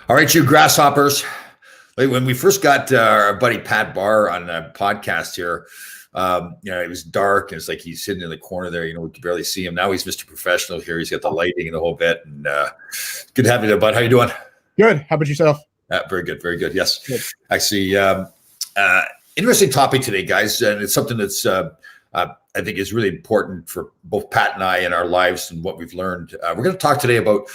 All right, you grasshoppers. Like, when we first got our buddy Pat Barr on the podcast here, it was dark and it's like he's sitting in the corner there. We could barely see him. Now he's Mr. Professional here. He's got the lighting and the whole bit. And good to have you there, bud. How you doing? Good. How about yourself? Very good. Very good. Yes. Good. Actually, interesting topic today, guys. And it's something that's I think is really important for both Pat and I in our lives and what we've learned. We're going to talk today about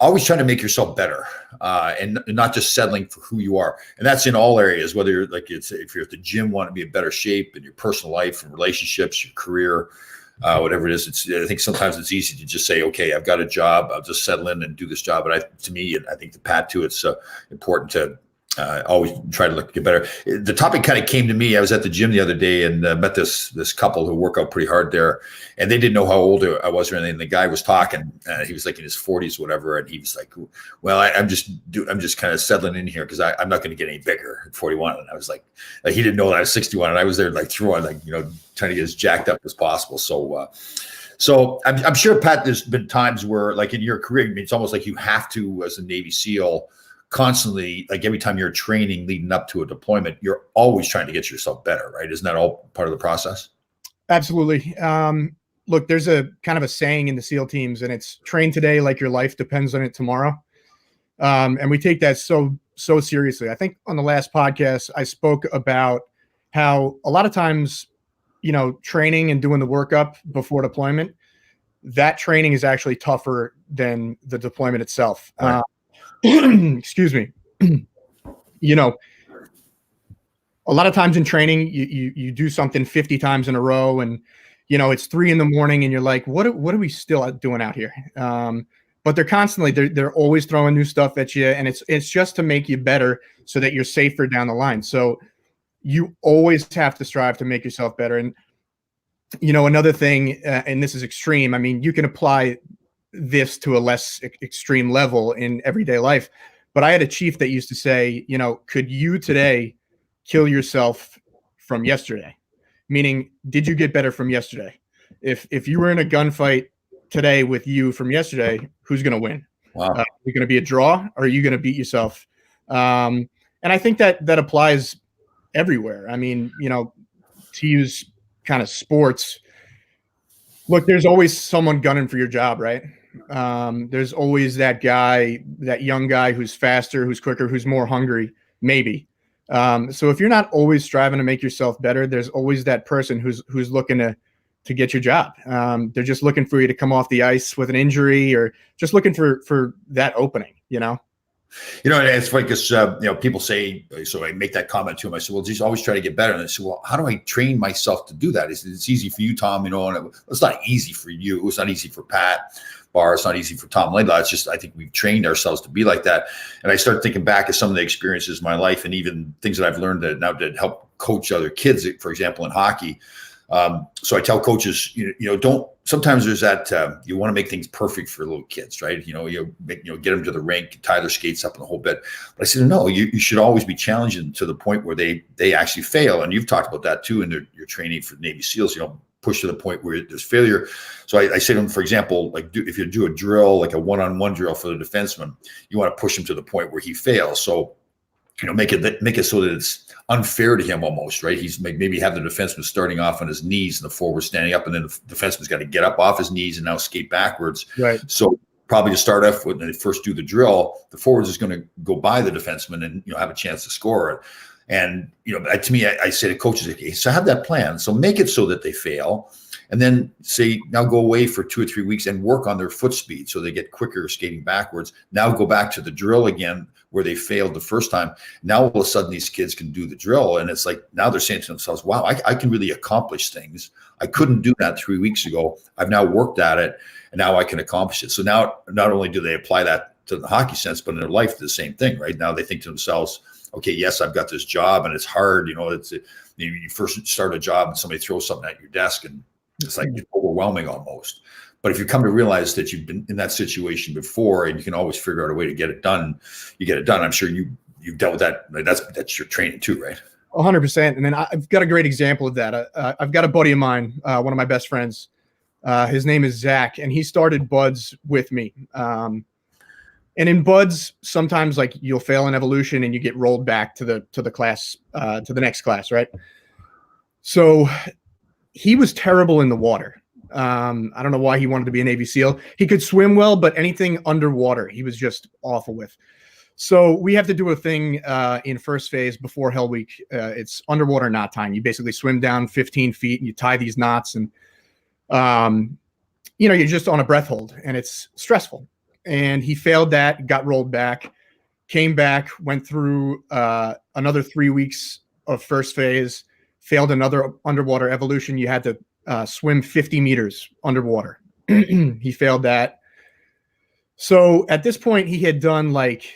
always trying to make yourself better and not just settling for who you are. And that's in all areas, whether you're if you're at the gym, want to be in better shape in your personal life and relationships, your career, whatever it is. I think sometimes it's easy to just say, okay, I've got a job. I'll just settle in and do this job. But to me, and I think to Pat too, it's important to always try to get better. The topic kind of came to me. I was at the gym the other day and met this couple who work out pretty hard there, and they didn't know how old I was or anything. The guy was talking. He was like in his 40s, or whatever, and he was like, "Well, I'm just kind of settling in here because I'm not going to get any bigger at 41." And I was like he didn't know that I was 61, and I was there like trying to get as jacked up as possible. So I'm sure, Pat, there's been times where, like in your career, it's almost like you have to, as a Navy SEAL, constantly, like every time you're training leading up to a deployment, you're always trying to get yourself better, right? Isn't that all part of the process? Absolutely. Look, there's a kind of a saying in the SEAL teams, and it's train today like your life depends on it tomorrow. And we take that so seriously. I think on the last podcast, I spoke about how a lot of times, training and doing the workup before deployment, that training is actually tougher than the deployment itself. Right. Excuse me. A lot of times in training, you do something 50 times in a row, and it's 3 a.m. and you're like, what are we still doing out here? But they're always throwing new stuff at you, and it's just to make you better so that you're safer down the line. So you always have to strive to make yourself better. And another thing, and this is extreme. I mean, you can apply this to a less extreme level in everyday life. But I had a chief that used to say, could you today kill yourself from yesterday? Meaning, did you get better from yesterday? If you were in a gunfight today with you from yesterday, who's going to win? Wow. Are you going to be a draw, or are you going to beat yourself? And I think that applies everywhere. I mean, to use kind of sports, look, there's always someone gunning for your job, right? There's always that young guy who's faster, who's quicker, who's more hungry, maybe. So if you're not always striving to make yourself better, there's always that person who's looking to get your job. They're just looking for you to come off the ice with an injury, or just looking for that opening, and it's like this, people say, so I make that comment to him. I said, well, just always try to get better. And I said, well, how do I train myself to do that? It's easy for you, Tom, and it's not easy for you. It's not easy for Pat Barr. It's not easy for Tom Laidlaw. It's just, I think we've trained ourselves to be like that. And I start thinking back at some of the experiences in my life, and even things that I've learned that now to help coach other kids, for example, in hockey. So I tell coaches, don't, sometimes there's that, you want to make things perfect for little kids, right? Get them to the rink, tie their skates up and the whole bit. But I said, no, you should always be challenging to the point where they actually fail. And you've talked about that too in your training for Navy SEALs, push to the point where there's failure. So I say to them, for example, if you do a drill, like a one-on-one drill for the defenseman, you want to push him to the point where he fails. So, make it so that it's unfair to him almost, right? He's maybe have the defenseman starting off on his knees and the forward standing up, and then the defenseman's got to get up off his knees and now skate backwards. Right. So probably to start off when they first do the drill, the forwards is going to go by the defenseman and have a chance to score it. And to me, I say to coaches, okay, so have that plan. So make it so that they fail, and then say, now go away for 2 or 3 weeks and work on their foot speed so they get quicker skating backwards. Now go back to the drill again where they failed the first time. Now all of a sudden these kids can do the drill, and it's like now they're saying to themselves, wow, I can really accomplish things. I couldn't do that 3 weeks ago. I've now worked at it, and now I can accomplish it. So now not only do they apply that to the hockey sense, but in their life, the same thing, right? Now they think to themselves, okay, yes, I've got this job and it's hard. You first start a job and somebody throws something at your desk and it's like overwhelming almost. But if you come to realize that you've been in that situation before and you can always figure out a way to get it done, you get it done. I'm sure you've dealt with that. That's your training too, right? 100%. And then I've got a great example of that. I've got a buddy of mine, one of my best friends. His name is Zach, and he started Buds with me. And in buds, sometimes like you'll fail in evolution and you get rolled back to the class, to the next class, right? So he was terrible in the water. I don't know why he wanted to be a Navy SEAL. He could swim well, but anything underwater, he was just awful with. So we have to do a thing in first phase before Hell Week. It's underwater knot tying. You basically swim down 15 feet and you tie these knots, and you're just on a breath hold, and it's stressful. And he failed that, got rolled back, came back, went through another 3 weeks of first phase, failed another underwater evolution. You had to swim 50 meters underwater. He failed that. So at this point, he had done like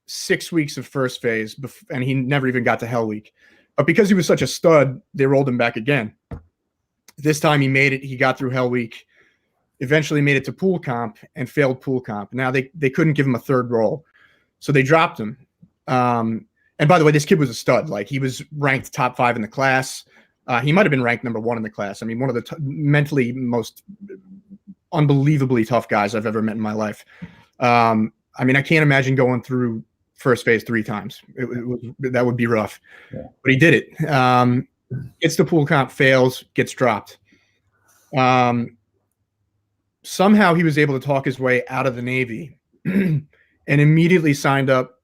6 weeks of first phase, and he never even got to Hell Week. But because he was such a stud, they rolled him back again. This time he made it. He got through Hell Week, eventually made it to pool comp, and failed pool comp. Now they couldn't give him a third roll, so they dropped him. And by the way, this kid was a stud. Like, he was ranked top 5 in the class. He might have been ranked number 1 in the class. I mean, one of the mentally most unbelievably tough guys I've ever met in my life. I mean, I can't imagine going through first phase 3 times. That would be rough. Yeah. But he did it. Gets to pool comp, fails, gets dropped. Somehow he was able to talk his way out of the Navy and immediately signed up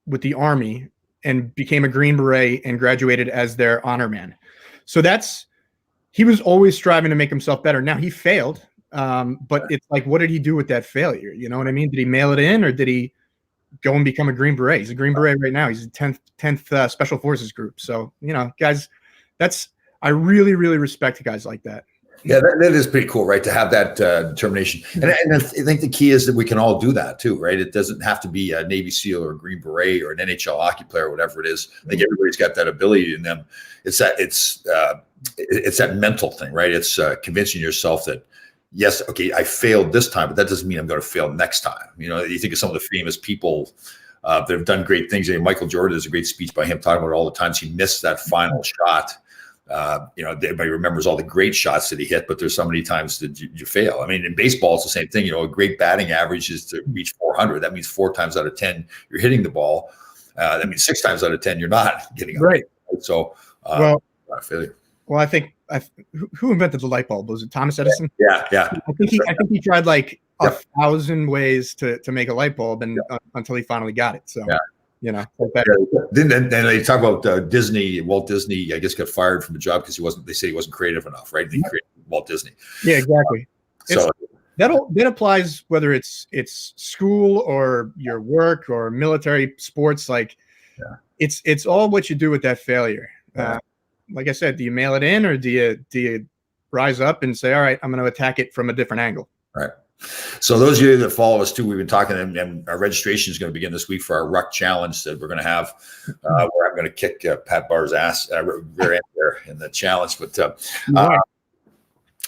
with the Army and became a Green Beret and graduated as their honor man. So he was always striving to make himself better. Now he failed, but it's like, what did he do with that failure? You know what I mean? Did he mail it in, or did he go and become a Green Beret? He's a Green Beret right now. He's a 10th Special Forces group. So, guys, I really, really respect guys like that. Yeah, that is pretty cool, right? To have that determination. And I think the key is that we can all do that too, right? It doesn't have to be a Navy SEAL or a Green Beret or an NHL hockey player or whatever it is. I think everybody's got that ability in them. It's that mental thing, right? It's convincing yourself that, yes, okay, I failed this time, but that doesn't mean I'm going to fail next time. You think of some of the famous people that have done great things. Michael Jordan, there's a great speech by him talking about all the times he missed that final shot. Everybody remembers all the great shots that he hit, but there's so many times that you fail. I mean, in baseball, it's the same thing. A great batting average is to reach 400. That means 4 times out of 10 you're hitting the ball. That means 6 times out of 10 you're not getting right. So, not failure. Well, I think who invented the light bulb? Was it Thomas Edison? Yeah. I think he tried like 1,000 ways to make a light bulb, and until he finally got it. So. Yeah. Then they talk about Disney. Walt Disney, I guess, got fired from the job because they said he wasn't creative enough, right? They created Walt Disney. Yeah, exactly. So that applies whether it's school or your work or military sports. Like, it's all what you do with that failure. Like I said, do you mail it in, or do you rise up and say, all right, I'm going to attack it from a different angle? Right. So those of you that follow us too, we've been talking, and our registration is going to begin this week for our Ruck Challenge that we're going to have, where I'm going to kick Pat Barr's ass rear end there in the challenge. But so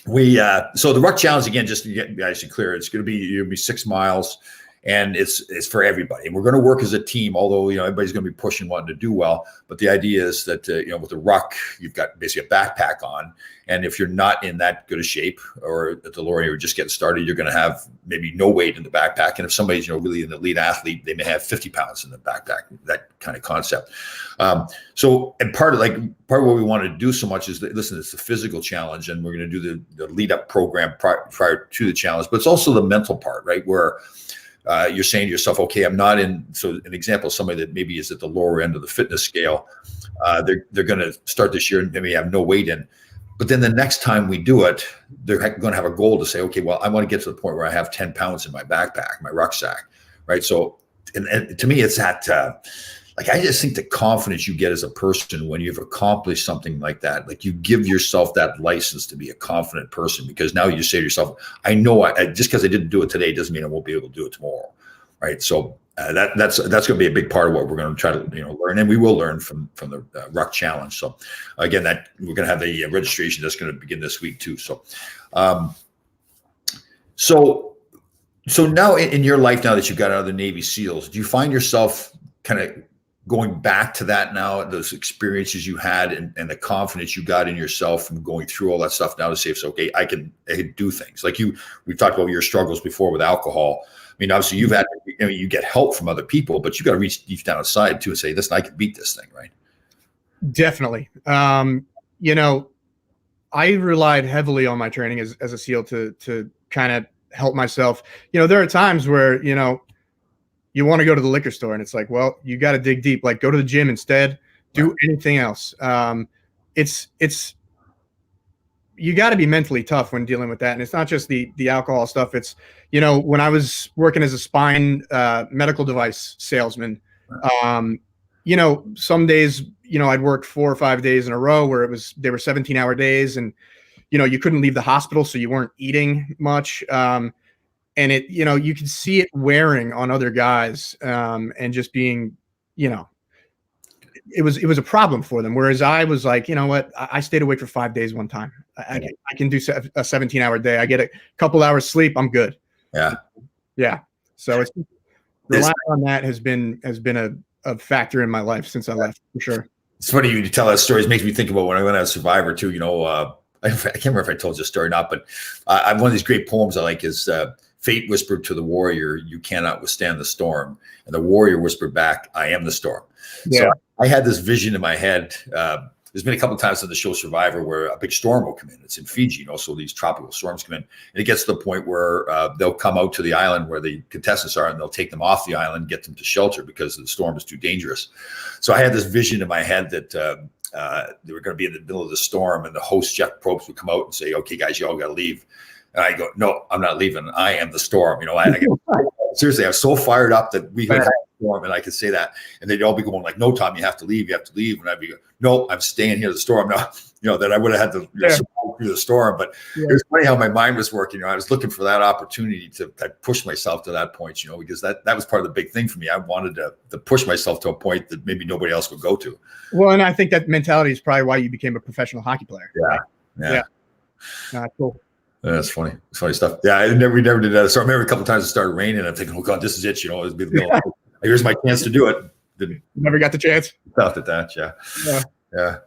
the Ruck Challenge, again, just to get guys clear, it's going to be 6 miles, and it's for everybody. And we're going to work as a team, although everybody's going to be pushing, wanting to do well. But the idea is that with the ruck, you've got basically a backpack on, and if you're not in that good a shape, or at the lower end, you're just getting started, you're going to have maybe no weight in the backpack. And if somebody's really an elite athlete, they may have 50 pounds in the backpack. That kind of concept. So, and part of what we want to do so much is that, listen, it's the physical challenge, and we're going to do the lead up program prior to the challenge, but it's also the mental part, right? Where you're saying to yourself, okay, I'm not in. So an example of somebody that maybe is at the lower end of the fitness scale, they're going to start this year and maybe have no weight in. But then the next time we do it, they're going to have a goal to say, okay, well, I want to get to the point where I have 10 pounds in my backpack, my rucksack, right? So, and to me, it's that, I just think the confidence you get as a person when you've accomplished something like that, like you give yourself that license to be a confident person, because now you say to yourself, I know just because I didn't do it today doesn't mean I won't be able to do it tomorrow, right? So that's going to be a big part of what we're going to try to learn, and we will learn from the Ruck Challenge. So again, that we're going to have the registration that's going to begin this week too. So, so now in your life, now that you've got out of the Navy SEALs, do you find yourself kind of going back to that now, those experiences you had and the confidence you got in yourself from going through all that stuff now to say, it's okay, I can do things like we've talked about your struggles before with alcohol. mean, obviously you've had, you get help from other people, but you got to reach deep down inside too and say, listen, I can beat this thing, right? Definitely. I relied heavily on my training as a SEAL to kind of help myself. There are times where, you want to go to the liquor store and it's like, well, you got to dig deep, like go to the gym instead, do anything else. It's you got to be mentally tough when dealing with that. And it's not just the alcohol stuff. It's, when I was working as a spine medical device salesman, some days, I'd work 4 or 5 days in a row where they were 17-hour days, and, you couldn't leave the hospital, so you weren't eating much. And it, you could see it wearing on other guys, and just being, it was a problem for them. Whereas I was like, you know what, I stayed awake for 5 days one time. I can do a 17-hour day. I get a couple hours sleep, I'm good. Yeah. So it's relying on that has been a factor in my life since I left, for sure. It's funny you tell that story. It makes me think about when I went on Survivor too. I can't remember if I told you the story or not, but one of these great poems I like is fate whispered to the warrior, you cannot withstand the storm. And the warrior whispered back, I am the storm. Yeah. So I had this vision in my head. There's been a couple of times on the show Survivor where a big storm will come in. It's in Fiji, so these tropical storms come in. And it gets to the point where they'll come out to the island where the contestants are, and they'll take them off the island, get them to shelter because the storm is too dangerous. So I had this vision in my head that they were going to be in the middle of the storm, and the host, Jeff Probst, would come out and say, okay, guys, you all got to leave. And I go, no, I'm not leaving. I am the storm. Seriously, I was so fired up that we had a storm, and I could say that. And they'd all be going like, no, Tom, you have to leave. You have to leave. And I'd be, no, I'm staying here. The storm. No, that I would have had to survive through the storm. But it was funny how my mind was working. I was looking for that opportunity to push myself to that point, because that was part of the big thing for me. I wanted to push myself to a point that maybe nobody else would go to. Well, and I think that mentality is probably why you became a professional hockey player. Yeah. Cool. That's funny. It's funny stuff. Yeah, we never did that. So I remember a couple of times it started raining. And I'm thinking, oh God, this is it. Here's my chance to do it. Never got the chance. Felt at that. Yeah.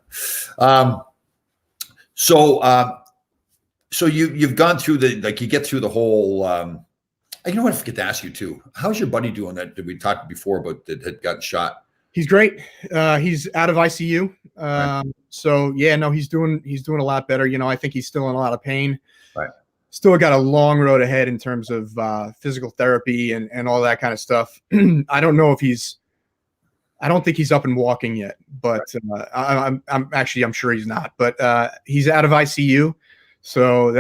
So you've gone through you get through the whole. I forget to ask you too. How's your buddy doing? That we talked before about that had gotten shot. He's great. He's out of ICU. So yeah, no, he's doing a lot better. I think he's still in a lot of pain. Right. Still got a long road ahead in terms of physical therapy and all that kind of stuff. I don't think he's up and walking yet, but I'm sure he's not. But he's out of ICU, so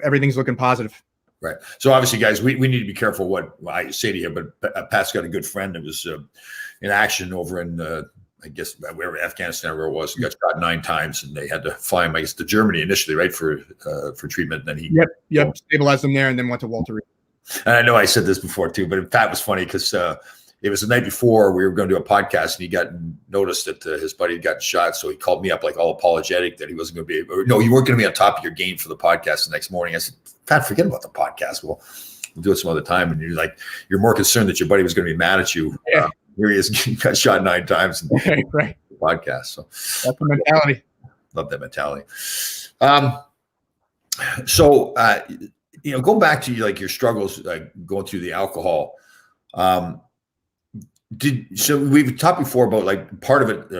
everything's looking positive. Right. So obviously, guys, we need to be careful what I say to you. But Pat's got a good friend that was in action over in I guess wherever Afghanistan or where it was. He got shot 9 times, and they had to fly him, I guess, to Germany initially, right, for treatment. And then he stabilized him there, and then went to Walter Reed. And I know I said this before too, but Pat was funny because it was the night before we were going to do a podcast, and he got noticed that his buddy had gotten shot. So he called me up like all apologetic that he wasn't going to be able. No, you weren't going to be on top of your game for the podcast the next morning. I said, Pat, forget about the podcast. We'll do it some other time. And you're more concerned that your buddy was going to be mad at you. Yeah. Here he is, he got shot 9 times. Right. The podcast. So that's the mentality. Love that mentality. Going back to your struggles, going through the alcohol. We've talked before about a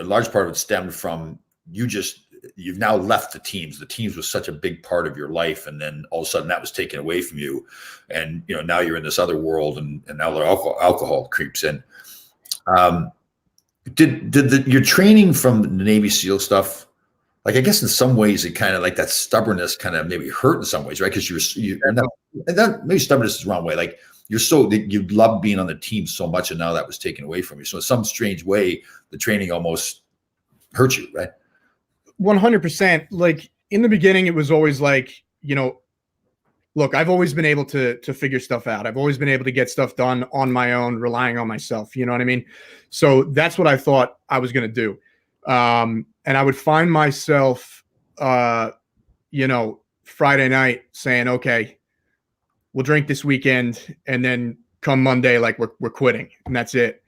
large part of it stemmed from you've now left the teams. The teams was such a big part of your life, and then all of a sudden that was taken away from you, and now you're in this other world, and now the alcohol creeps in. Did your training from the Navy SEAL stuff, I guess in some ways it kind of that stubbornness kind of maybe hurt in some ways, right? Because maybe stubbornness is the wrong way. You love being on the team so much, and now that was taken away from you. So in some strange way, the training almost hurt you, right? 100%. In the beginning, it was always look, I've always been able to figure stuff out. I've always been able to get stuff done on my own, relying on myself. You know what I mean? So that's what I thought I was going to do. And I would find myself, Friday night saying, okay, we'll drink this weekend, and then come Monday, we're quitting, and that's it.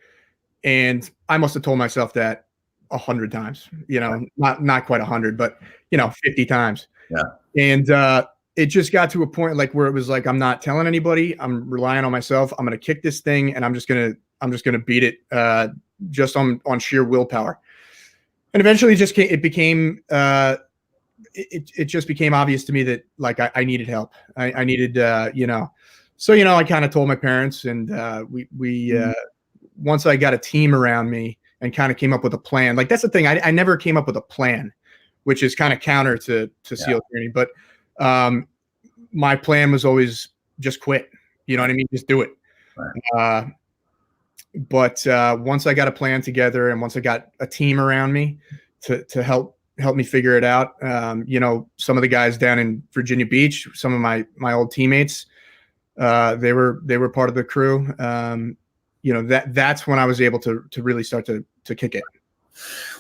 And I must have told myself that 100 times, not quite 100, but 50 times. Yeah. And it just got to a point like where it was like, I'm not telling anybody, I'm relying on myself. I'm going to kick this thing and I'm just going to beat it, just on sheer willpower. And eventually it became, it just became obvious to me that like, I needed help. I needed, so, I kind of told my parents, and once I got a team around me and kind of came up with a plan, like that's the thing. I never came up with a plan, which is kind of counter to SEAL training. But my plan was always just quit. You know what I mean? Just do it. Right. But once I got a plan together and once I got a team around me to help me figure it out, some of the guys down in Virginia Beach, some of my old teammates, they were part of the crew. That's when I was able to really start to kick it.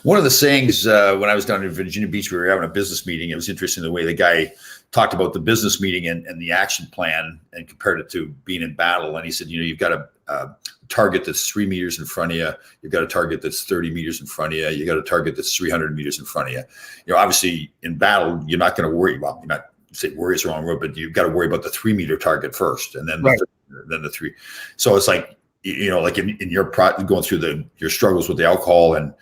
One of the sayings when I was down in Virginia Beach, we were having a business meeting. It was interesting the way the guy talked about the business meeting and the action plan and compared it to being in battle. And he said, you've got a target that's 3 meters in front of you. You've got a target that's 30 meters in front of you. You got a target that's 300 meters in front of you. Obviously in battle, you're not going to worry. Well, you're not say worry is the wrong word, but you've got to worry about the 3 meter target first, and then then the 3. So it's like, like in your going through your struggles with the alcohol and,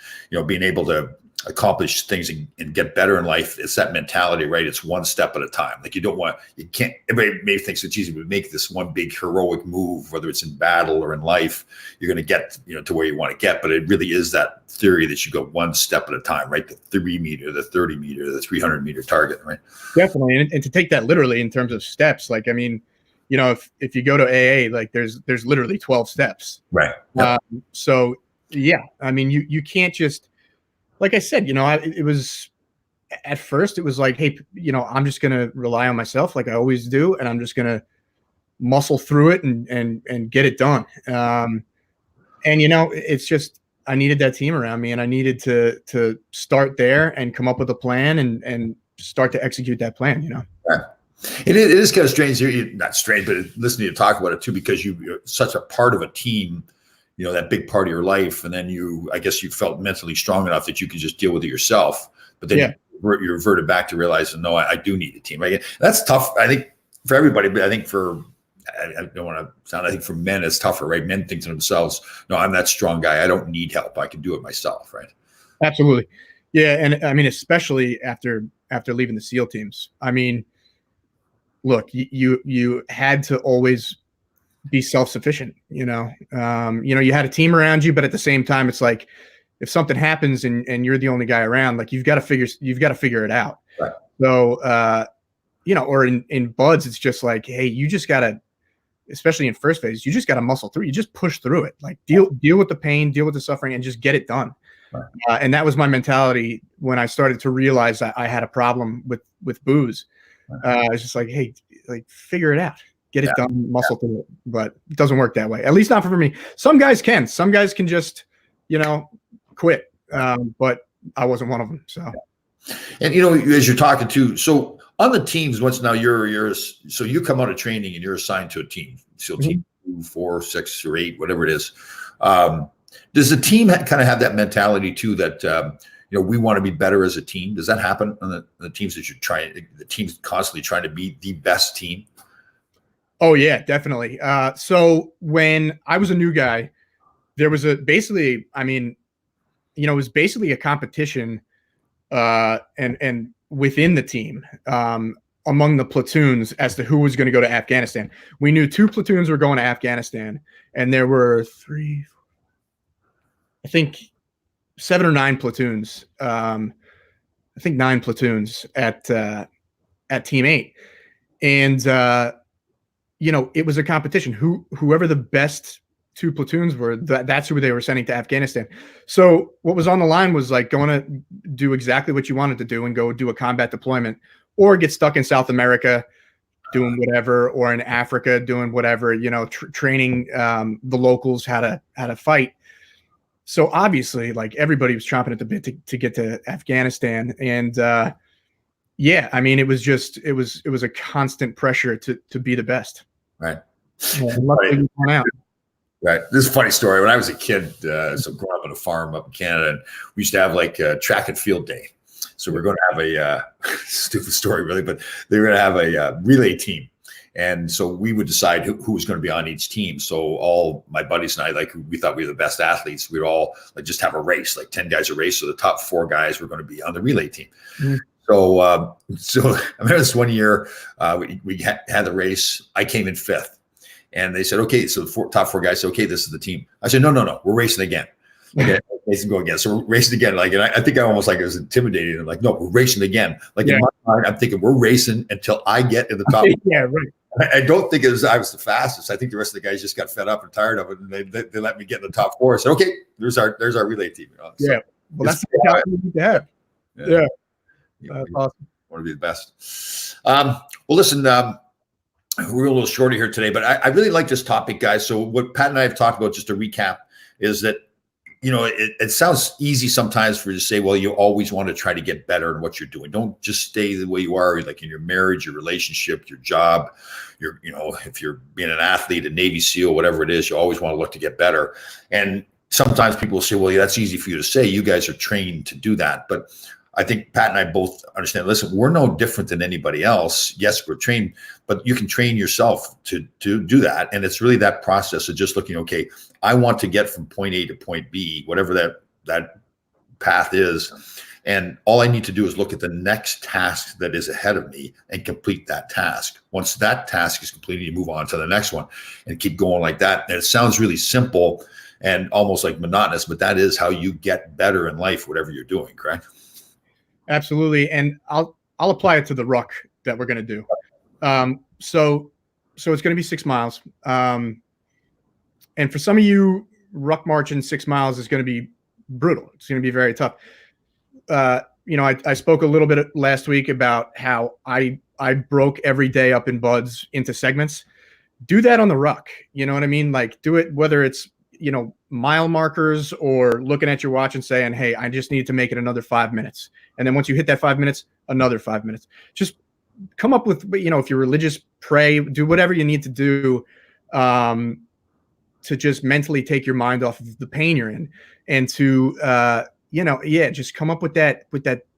being able to accomplish things and get better in life. It's that mentality, right? It's one step at a time. Like everybody maybe thinks it's easy to make this one big heroic move, whether it's in battle or in life, you're going to get, to where you want to get. But it really is that theory that you go one step at a time, right? The 3 meter, the 30 meter, the 300 meter target, right? Definitely. And to take that literally in terms of steps, like, I mean, if you go to AA, like there's literally 12 steps. Right. Yep. So yeah, I mean, you can't just, like I said, it was at first it was like, hey, I'm just going to rely on myself like I always do. And I'm just going to muscle through it and get it done. And, it's just, I needed that team around me and I needed to start there and come up with a plan and start to execute that plan, Right. It is kind of strange, not strange, but listening to you talk about it too, because you're such a part of a team, that big part of your life. And then I guess you felt mentally strong enough that you could just deal with it yourself. But then you reverted back to realizing, no, I do need a team. Right? That's tough, I think, for everybody. But I think I don't want to sound, I think for men, it's tougher, right? Men think to themselves, no, I'm that strong guy. I don't need help. I can do it myself, right? Absolutely. Yeah. And I mean, especially after leaving the SEAL teams, I mean, look, you had to always be self-sufficient, you had a team around you, but at the same time, it's like, if something happens and you're the only guy around, like you've got to figure it out. Right. So, or in buds, it's just like, hey, you just gotta, especially in first phase, you just gotta muscle through. You just push through it, like deal with the pain, deal with the suffering, and just get it done. Right. And that was my mentality when I started to realize that I had a problem with booze. It's just like, hey, like figure it out, get it done, muscle through it. But it doesn't work that way. At least not for me. Some guys can. Some guys can just, quit. But I wasn't one of them. So. And as you're talking to, so on the teams, once now so you come out of training and you're assigned to a team, SEAL team 2, 4, 6, or 8, whatever it is. Does the team kind of have that mentality too that we want to be better as a team? Does that happen on the teams that you're trying? The team's constantly trying to be the best team. Oh yeah, definitely. So when I was a new guy, there was it was basically a competition, and within the team, among the platoons as to who was going to go to Afghanistan. We knew 2 platoons were going to Afghanistan, and there were 7 or 9 platoons. I think 9 platoons at Team 8, and it was a competition. Whoever the best 2 platoons were, that's who they were sending to Afghanistan. So what was on the line was like going to do exactly what you wanted to do and go do a combat deployment, or get stuck in South America doing whatever, or in Africa doing whatever, training the locals how to fight. So obviously, like everybody was chomping at the bit to get to Afghanistan. And I mean, it was a constant pressure to be the best. Right. Luckily we went out. Right. This is a funny story. When I was a kid, so growing up on a farm up in Canada, and we used to have like a track and field day. So we're going to have a stupid story, really, but they're going to have a relay team. And so we would decide who was going to be on each team. So all my buddies and I, like, we thought we were the best athletes. We'd all like just have a race, like 10 guys a race. So the top 4 guys were going to be on the relay team. Mm-hmm. So I remember this one year we had the race. I came in 5th, and they said, okay, so the top 4 guys said, okay, this is the team. I said, no, we're racing again. Okay, racing go again. So we're racing again. Like, and I think I almost like it was intimidating. I'm like, no, we're racing again. Like in my mind, I'm thinking we're racing until I get in the top. Yeah, right. I don't think I was the fastest. I think the rest of the guys just got fed up and tired of it, and they let me get in the top 4. I said, okay, there's our relay team. So yeah, well, that's the job you need to have. Yeah. That's awesome. Want to be the best. Well, listen, we're a little shorter here today, but I really like this topic, guys. So what Pat and I have talked about, just to recap, is that, you know, it sounds easy sometimes for you to say, well, you always want to try to get better in what you're doing. Don't just stay the way you are, like in your marriage, your relationship, your job, if you're being an athlete, a Navy SEAL, whatever it is, you always want to look to get better. And sometimes people will say, well, yeah, that's easy for you to say. You guys are trained to do that. But I think Pat and I both understand, listen, we're no different than anybody else. Yes, we're trained, but you can train yourself to do that. And it's really that process of just looking, okay, I want to get from point A to point B, whatever that path is. And all I need to do is look at the next task that is ahead of me and complete that task. Once that task is completed, you move on to the next one and keep going like that. And it sounds really simple and almost like monotonous, but that is how you get better in life, whatever you're doing, correct? Absolutely. And I'll apply it to the ruck that we're going to do. So it's going to be 6 miles. And for some of you, ruck marching 6 miles is going to be brutal. It's going to be very tough. I spoke a little bit last week about how I broke every day up in buds into segments. Do that on the ruck. You know what I mean? Like, do it, whether it's, mile markers or looking at your watch and saying, hey, I just need to make it another 5 minutes. And then once you hit that 5 minutes, another 5 minutes. Just come up with, if you're religious, pray, do whatever you need to do to just mentally take your mind off of the pain you're in, and to, just come up with that,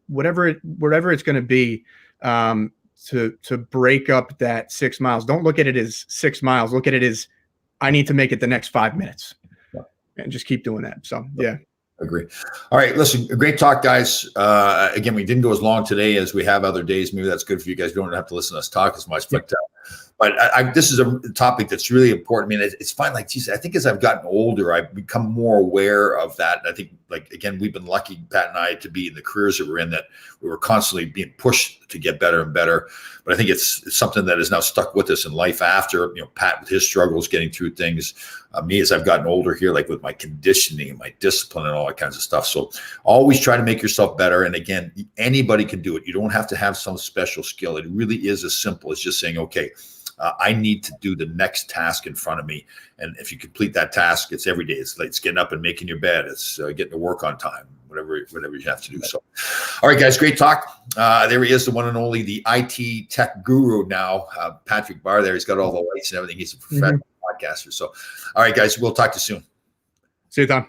whatever it's going to be, to break up that 6 miles. Don't look at it as 6 miles. Look at it as, I need to make it the next 5 minutes. And just keep doing that. So, yeah. Agree. All right. Listen, great talk, guys. Again, we didn't go as long today as we have other days. Maybe that's good for you guys. You don't have to listen to us talk as much. But this is a topic that's really important. I mean, it's fine. Like, geez, I think as I've gotten older, I've become more aware of that. And I think, like, again, we've been lucky, Pat and I, to be in the careers that we're in, that we were constantly being pushed to get better and better. But I think it's something that has now stuck with us in life after, Pat with his struggles, getting through things, me as I've gotten older here, like with my conditioning and my discipline and all that kinds of stuff. So always try to make yourself better. And again, anybody can do it. You don't have to have some special skill. It really is as simple as just saying, okay, I need to do the next task in front of me. And if you complete that task, it's every day. It's like it's getting up and making your bed. It's getting to work on time, whatever you have to do. So, all right, guys, great talk. There he is, the one and only, the IT tech guru now, Patrick Barr there. He's got all the lights and everything. He's a professional podcaster. So, all right, guys, we'll talk to you soon. See you, Tom.